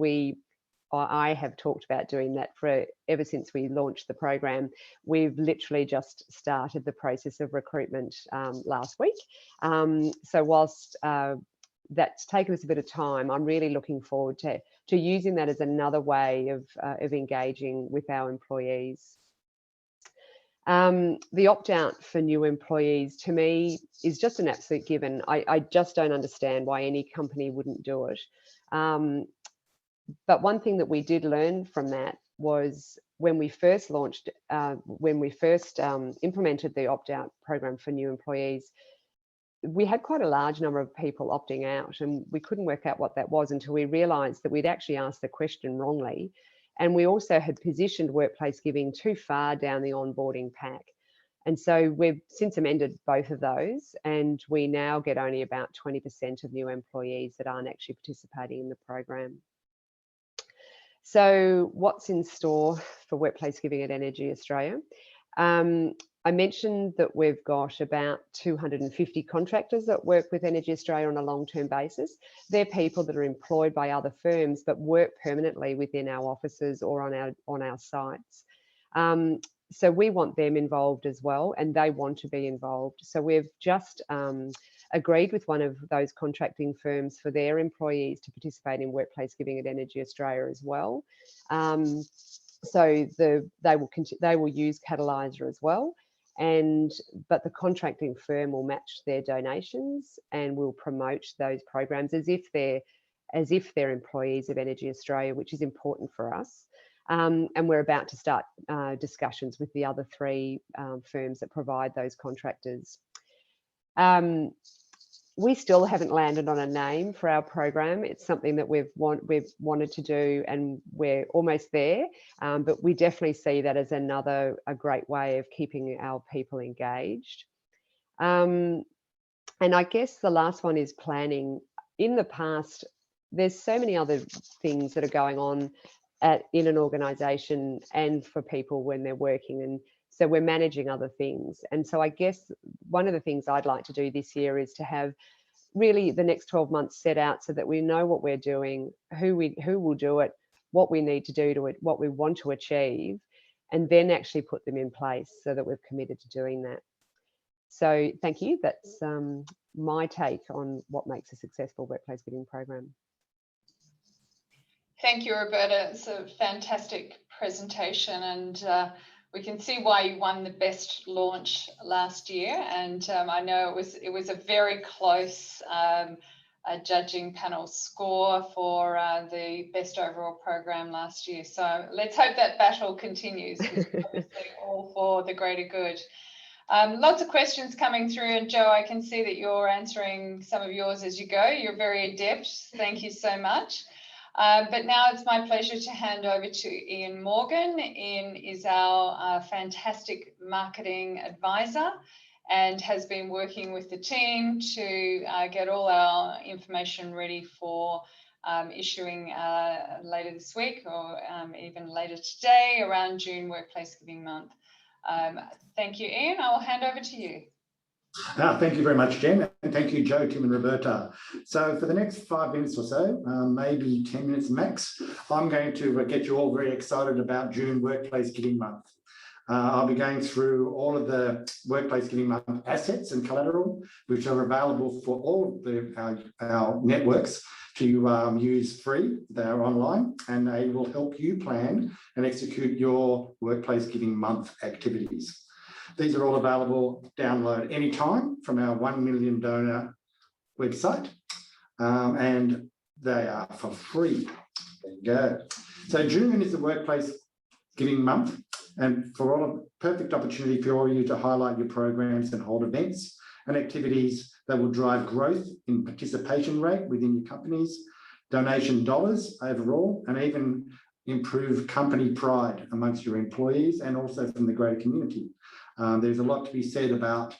I have talked about doing that ever since we launched the program. We've literally just started the process of recruitment last week. So whilst that's taken us a bit of time, I'm really looking forward to using that as another way of engaging with our employees. The opt-out for new employees, to me, is just an absolute given. I just don't understand why any company wouldn't do it. But one thing that we did learn from that was when we first launched, implemented the opt-out program for new employees, we had quite a large number of people opting out, and we couldn't work out what that was until we realised that we'd actually asked the question wrongly. And we also had positioned workplace giving too far down the onboarding pack. And so we've since amended both of those, and we now get only about 20% of new employees that aren't actually participating in the program. So what's in store for workplace giving at EnergyAustralia? I mentioned that we've got about 250 contractors that work with EnergyAustralia on a long-term basis. They're people that are employed by other firms but work permanently within our offices or on our sites. So we want them involved as well, and they want to be involved. So we've just agreed with one of those contracting firms for their employees to participate in workplace giving at EnergyAustralia as well. So they will use Catalyser as well. But the contracting firm will match their donations and will promote those programs as if they're employees of EnergyAustralia, which is important for us. And we're about to start discussions with the other three firms that provide those contractors. We still haven't landed on a name for our program. It's something that we've wanted to do, and we're almost there. But we definitely see that as a great way of keeping our people engaged. And I guess the last one is planning. In the past, there's so many other things that are going on in an organisation and for people when they're working, and so we're managing other things. And so I guess one of the things I'd like to do this year is to have really the next 12 months set out so that we know what we're doing, who will do it, what we need to do to it, what we want to achieve, and then actually put them in place so that we've committed to doing that. So thank you. That's my take on what makes a successful workplace giving program. Thank you, Roberta. It's a fantastic presentation, and we can see why you won the best launch last year. And I know it was a very close judging panel score for the best overall program last year. So let's hope that battle continues, which is obviously all for the greater good. Lots of questions coming through, and Joe, I can see that you're answering some of yours as you go. You're very adept. Thank you so much. But now it's my pleasure to hand over to Ian Morgan. Ian is our fantastic marketing advisor and has been working with the team to get all our information ready for issuing later this week or even later today around June Workplace Giving Month. Thank you, Ian. I will hand over to you. Thank you very much, Jen, and thank you, Joe, Tim and Roberta. So for the next 5 minutes or so, maybe 10 minutes max, I'm going to get you all very excited about June Workplace Giving Month. I'll be going through all of the Workplace Giving Month assets and collateral, which are available for all of our networks to use free. They're online, and they will help you plan and execute your Workplace Giving Month activities. These are all available download anytime from our 1 million donor website, and they are for free. There you go. So June is the Workplace Giving Month, and for all a perfect opportunity for all of you to highlight your programs and hold events and activities that will drive growth in participation rate within your companies, donation dollars overall, and even improve company pride amongst your employees and also from the greater community. There's a lot to be said about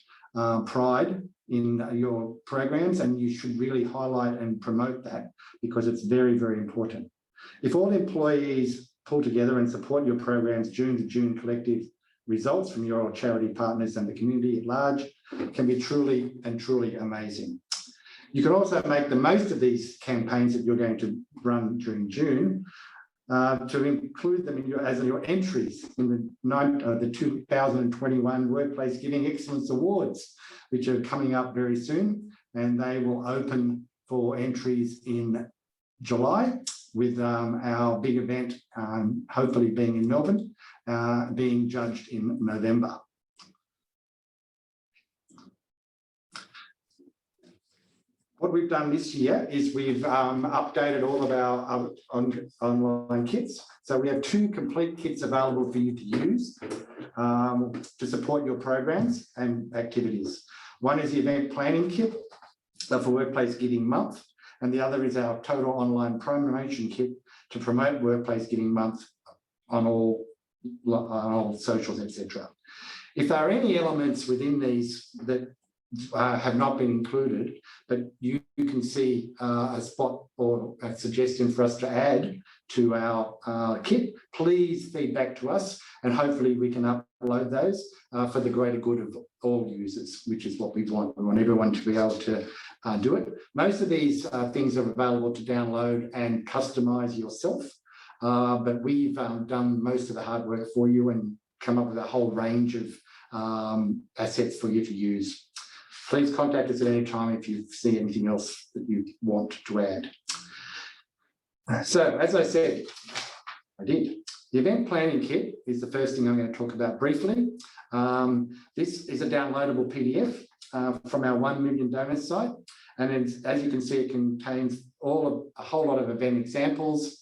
pride in your programs, and you should really highlight and promote that because it's very, very important. If all employees pull together and support your programs, June to June collective results from your charity partners and the community at large can be truly and truly amazing. You can also make the most of these campaigns that you're going to run during June to include them in your entries in the 2021 Workplace Giving Excellence Awards, which are coming up very soon, and they will open for entries in July with our big event hopefully being in Melbourne, being judged in November. What we've done this year is we've updated all of our online kits. So we have 2 complete kits available for you to use to support your programs and activities. One is the event planning kit for Workplace Giving Month, and the other is our total online promotion kit to promote Workplace Giving Month on all socials, etc. If there are any elements within these that have not been included, but you can see a spot or a suggestion for us to add to our kit, please feed back to us, and hopefully we can upload those for the greater good of all users, which is what we want. We want everyone to be able to do it. Most of these things are available to download and customize yourself, but we've done most of the hard work for you and come up with a whole range of assets for you to use. Please contact us at any time if you see anything else that you want to add. So, as I said, the event planning kit is the first thing I'm going to talk about briefly. This is a downloadable PDF from our 1 million donors site, and as you can see, it contains a whole lot of event examples,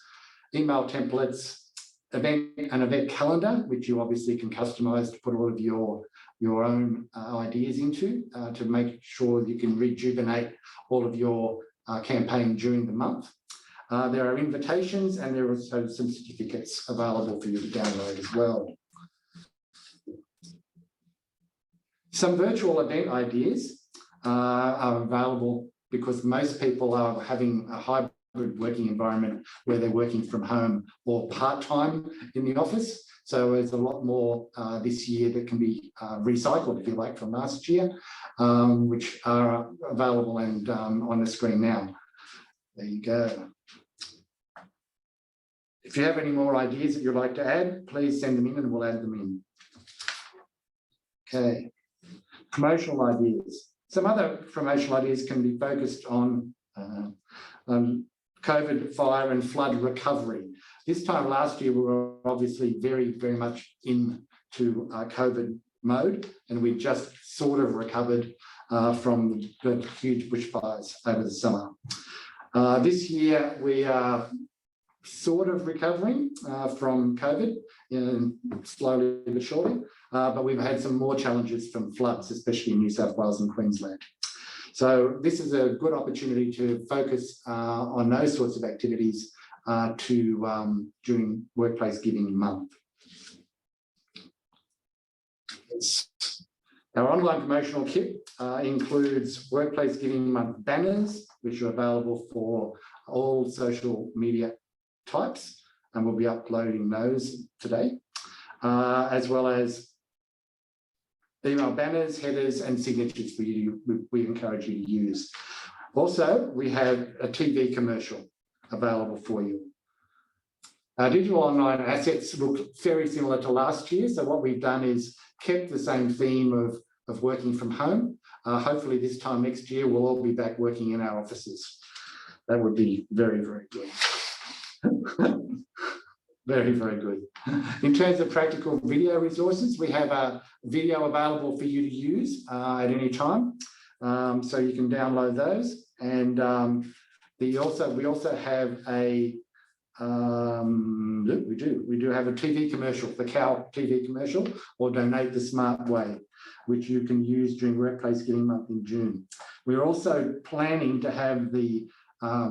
email templates, an event calendar, which you obviously can customize to put all of your own ideas into to make sure you can rejuvenate all of your campaign during the month. There are invitations, and there are also some certificates available for you to download as well. Some virtual event ideas are available because most people are having a hybrid working environment where they're working from home or part-time in the office. So there's a lot more this year that can be recycled, if you like, from last year, which are available and on the screen now. There you go. If you have any more ideas that you'd like to add, please send them in and we'll add them in. Okay. Promotional ideas. Some other promotional ideas can be focused on COVID, fire and flood recovery. This time last year, we were obviously very, very much into COVID mode, and we just sort of recovered from the huge bushfires over the summer. This year, we are sort of recovering from COVID, slowly but surely, but we've had some more challenges from floods, especially in New South Wales and Queensland. So this is a good opportunity to focus on those sorts of activities during Workplace Giving Month. Our online promotional kit includes Workplace Giving Month banners, which are available for all social media types, and we'll be uploading those today, as well as email banners, headers, and signatures for you. We encourage you to use. Also, we have a TV commercial available for you. Our digital online assets look very similar to last year. So what we've done is kept the same theme of working from home. Hopefully this time next year, we'll all be back working in our offices. That would be very, very good. Very, very good. In terms of practical video resources, we have a video available for you to use at any time. So you can download those. And we also have a we do have a TV commercial, the Cow TV commercial, or Donate the Smart Way, which you can use during Workplace Giving Month in June. We're also planning to have the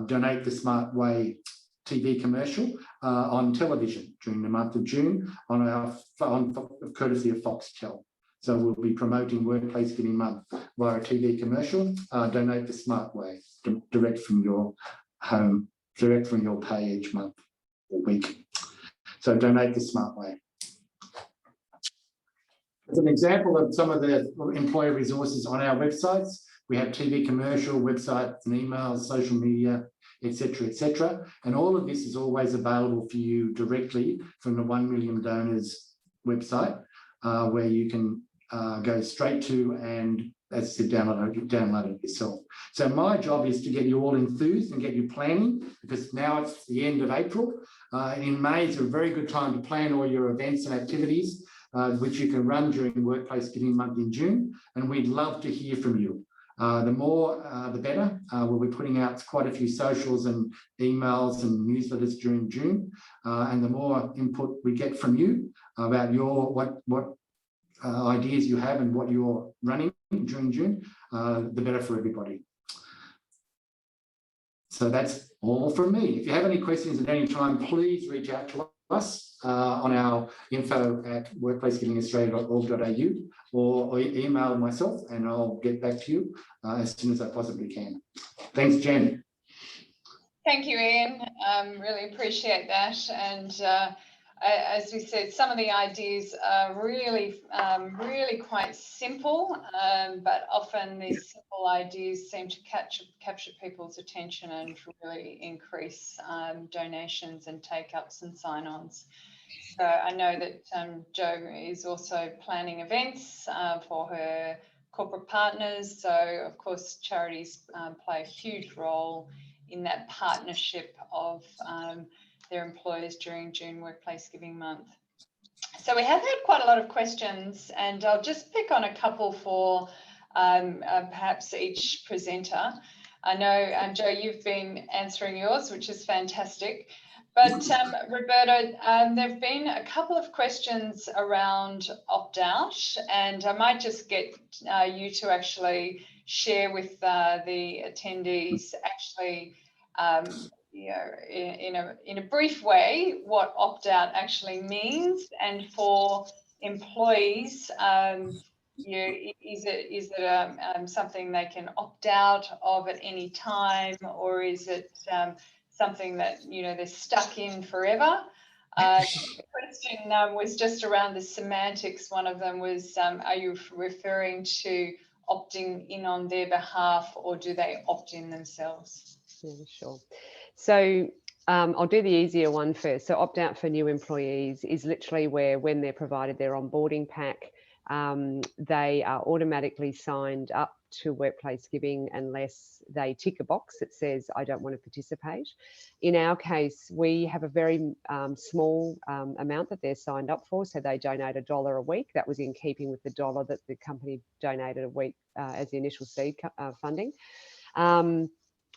Donate the Smart Way TV commercial on television during the month of June on courtesy of Foxtel. So we'll be promoting Workplace Giving Month via a TV commercial, Donate the Smart Way, direct from your home, direct from your pay each month or week. So Donate the Smart Way. As an example of some of the employee resources on our websites, we have TV commercial, websites and emails, social media, etc., etc. And all of this is always available for you directly from the 1 Million Donors website, where you can go straight to and, as I said, download it yourself. So my job is to get you all enthused and get you planning, because now it's the end of April. In May is a very good time to plan all your events and activities, which you can run during Workplace Giving Month in June. And we'd love to hear from you. The more, the better. We'll be putting out quite a few socials and emails and newsletters during June. And the more input we get from you about what ideas you have and what you're running during June, the better for everybody. So that's all from me. If you have any questions at any time, please reach out to us on our info@workplaceGivingAustralia.org.au or email myself, and I'll get back to you as soon as I possibly can. Thanks, Jen. Thank you, Ian. Really appreciate that. And as we said, some of the ideas are really quite simple, but often these simple ideas seem to capture people's attention and really increase donations and take-ups and sign-ons. So I know that Jo is also planning events for her corporate partners. So of course, charities play a huge role in that partnership of their employers during June Workplace Giving Month. So we have had quite a lot of questions, and I'll just pick on a couple for perhaps each presenter. I know, Jo, you've been answering yours, which is fantastic. But Roberta, there have been a couple of questions around opt-out, and I might just get you to actually share with the attendees actually in a brief way what opt-out actually means, and for employees, is it something they can opt out of at any time, or is it something that they're stuck in forever? The question was just around the semantics. One of them was, are you referring to opting in on their behalf, or do they opt in themselves? Yeah, sure. So I'll do the easier one first. So opt out for new employees is literally where, when they're provided their onboarding pack, they are automatically signed up to Workplace Giving unless they tick a box that says, I don't want to participate. In our case, we have a very small amount that they're signed up for. So they donate $1 a week. That was in keeping with the $1 that the company donated a week as the initial seed funding.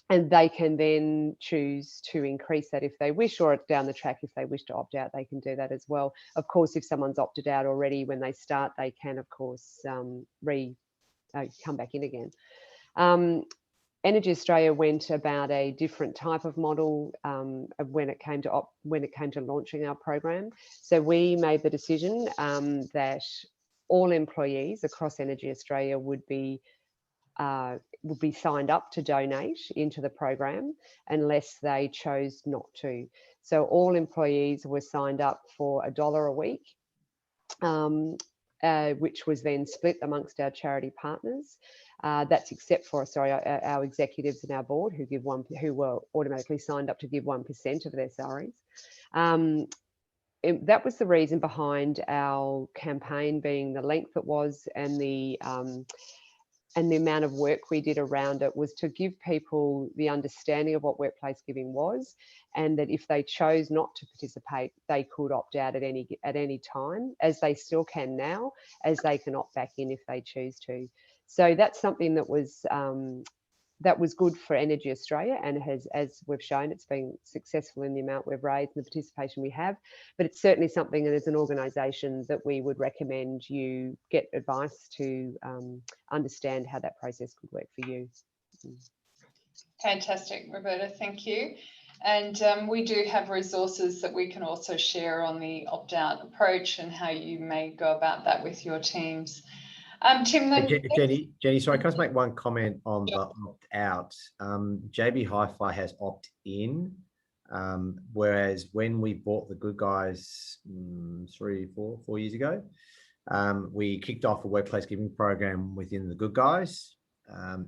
And they can then choose to increase that if they wish, or down the track, if they wish to opt out, they can do that as well. Of course, if someone's opted out already when they start, they can, of course, come back in again. EnergyAustralia went about a different type of model when it came to launching our program. So we made the decision that all employees across EnergyAustralia would be signed up to donate into the program unless they chose not to. So all employees were signed up for $1 a week, which was then split amongst our charity partners. That's except for, our executives and our board who were automatically signed up to give 1% of their salaries. That was the reason behind our campaign being the length it was and the amount of work we did around it, was to give people the understanding of what workplace giving was, and that if they chose not to participate, they could opt out at any time, as they still can now, as they can opt back in if they choose to. So that's something that was good for EnergyAustralia, and as we've shown, it's been successful in the amount we've raised and the participation we have. But it's certainly something that, as an organisation, that we would recommend you get advice to understand how that process could work for you. Fantastic, Roberta, thank you. And we do have resources that we can also share on the opt-out approach and how you may go about that with your teams. Tim, Jenny, sorry, can I just make one comment on the opt-out? JB Hi-Fi has opt-in, whereas when we bought the Good Guys 4 years ago, we kicked off a workplace giving program within the Good Guys.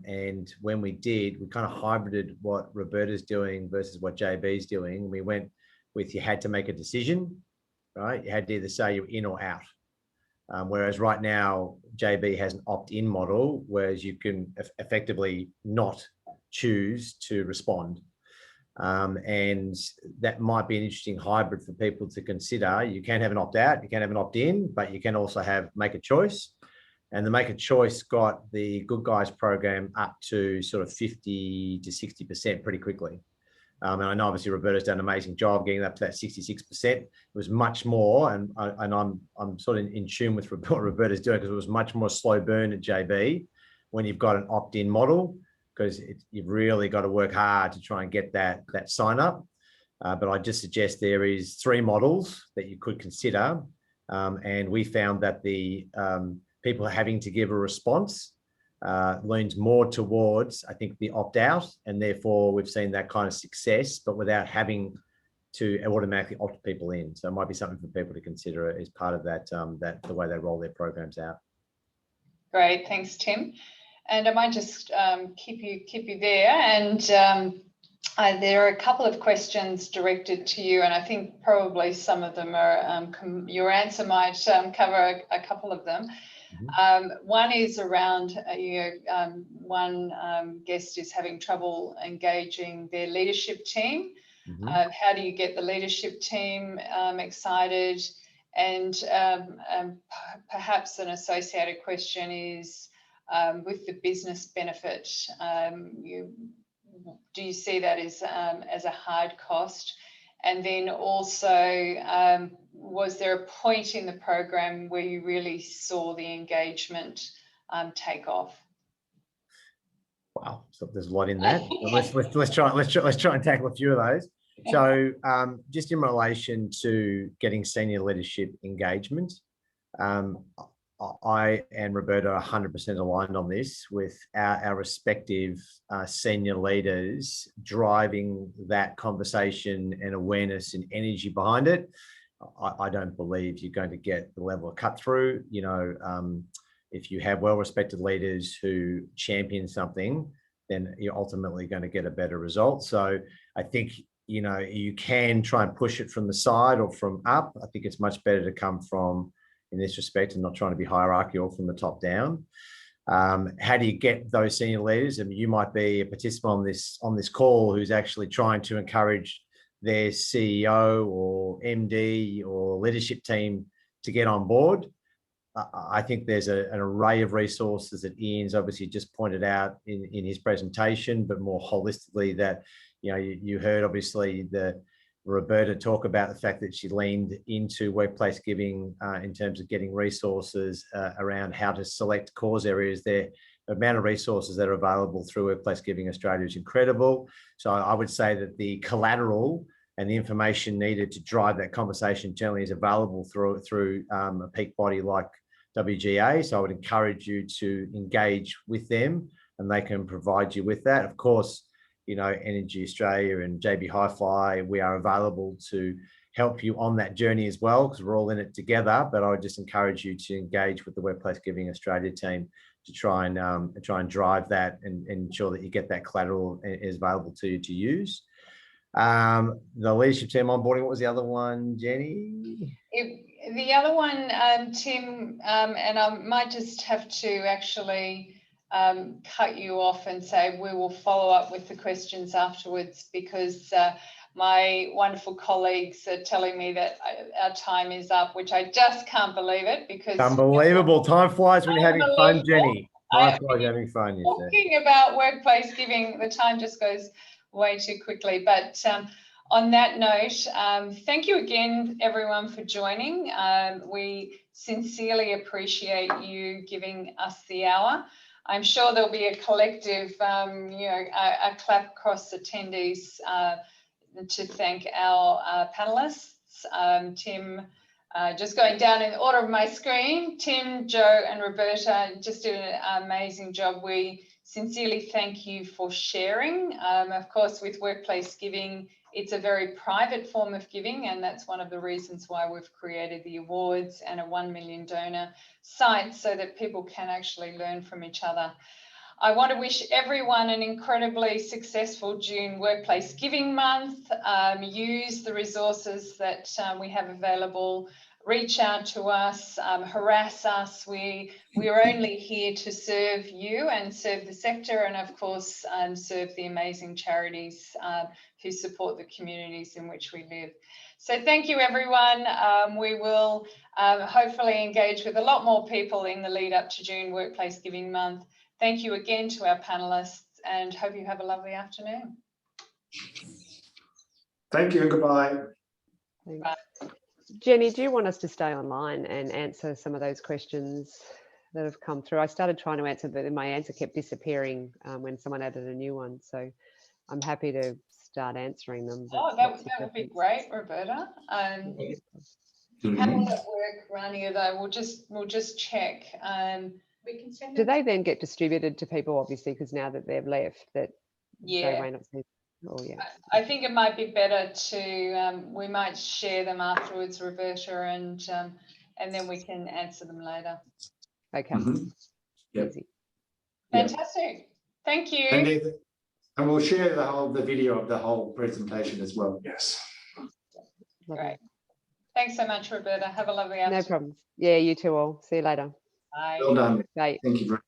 And when we did, we kind of hybrided what Roberta's doing versus what JB's doing. We went with, you had to make a decision, right? You had to either say you're in or out. Whereas right now, JB has an opt-in model, whereas you can effectively not choose to respond. And that might be an interesting hybrid for people to consider. You can have an opt-out, you can have an opt-in, but you can also make a choice. And the Make a Choice got the Good Guys program up to sort of 50 to 60% pretty quickly. And I know obviously Roberta's done an amazing job getting up to that 66%. It was much more, and I'm sort of in tune with what Roberta's doing, because it was much more slow burn at JB when you've got an opt-in model, because you've really got to work hard to try and get that sign up. But I just suggest there is 3 models that you could consider. And we found that the people having to give a response leans more towards, I think, the opt-out, and therefore we've seen that kind of success, but without having to automatically opt people in. So it might be something for people to consider as part of that, the way they roll their programs out. Great, thanks, Tim. And I might just keep you there. And there are a couple of questions directed to you, and I think probably some of them are your answer might cover a couple of them. One is around, one guest is having trouble engaging their leadership team. How do you get the leadership team excited? And perhaps an associated question is, with the business benefit, do you see that as a hard cost? And then also, was there a point in the program where you really saw the engagement take off? Wow, so there's a lot in that. let's try and tackle a few of those. So, just in relation to getting senior leadership engagement, I and Roberta are 100% aligned on this, with our respective senior leaders driving that conversation and awareness and energy behind it. I don't believe you're going to get the level of cut through. If you have well-respected leaders who champion something, then you're ultimately going to get a better result. So I think, you can try and push it from the side or from up. I think it's much better to come from, in this respect and not trying to be hierarchical from the top down. How do you get those senior leaders? I mean, you might be a participant on this call who's actually trying to encourage their CEO or MD or leadership team to get on board. I think there's an array of resources that Ian's obviously just pointed out in his presentation, but more holistically that, you heard obviously Roberta talk about the fact that she leaned into workplace giving in terms of getting resources around how to select cause areas there. The amount of resources that are available through Workplace Giving Australia is incredible. So I would say that the collateral and the information needed to drive that conversation generally is available through a peak body like WGA. So I would encourage you to engage with them and they can provide you with that. Of course, EnergyAustralia and JB Hi-Fi, we are available to help you on that journey as well, because we're all in it together. But I would just encourage you to engage with the Workplace Giving Australia team to try and drive that and ensure that you get that collateral is available to you to use. The leadership team onboarding, what was the other one, Jenny? The other one, Tim, and I might just have to actually cut you off and say we will follow up with the questions afterwards, because my wonderful colleagues are telling me that our time is up, which I just can't believe it, because unbelievable. Time flies when you're having fun, Jenny. Time flies having fun. Talking about workplace giving, the time just goes way too quickly. But on that note, thank you again, everyone, for joining. We sincerely appreciate you giving us the hour. I'm sure there'll be a collective, a clap across attendees to thank our panelists. Tim, just going down in the order of my screen, Tim, Joe and Roberta just did an amazing job. We sincerely thank you for sharing. Of course, with workplace giving, it's a very private form of giving, and that's one of the reasons why we've created the awards and a 1 million donor site, so that people can actually learn from each other. I want to wish everyone an incredibly successful June Workplace Giving Month. Use the resources that we have available. Reach out to us, harass us. We are only here to serve you and serve the sector, and of course serve the amazing charities who support the communities in which we live. So thank you, everyone. We will hopefully engage with a lot more people in the lead up to June Workplace Giving Month. Thank you again to our panelists, and hope you have a lovely afternoon. Thank you and goodbye. Bye. Jenny, do you want us to stay online and answer some of those questions that have come through? I started trying to answer, but then my answer kept disappearing when someone added a new one. So I'm happy to start answering them. Oh, that would be great, Roberta. How will it work, Rania, though? We'll just check. We can send do they then get distributed to people, obviously, because now that they've left, that they may not see? Oh, yeah. I think it might be better to we might share them afterwards, Roberta, and then we can answer them later. Okay. Yep. Fantastic. Thank you. And we'll share the video of the whole presentation as well. Yes. Great. Thanks so much, Roberta. Have a lovely afternoon. No problems. Yeah, you too all. See you later. Bye. Well done. Bye. Thank you very much.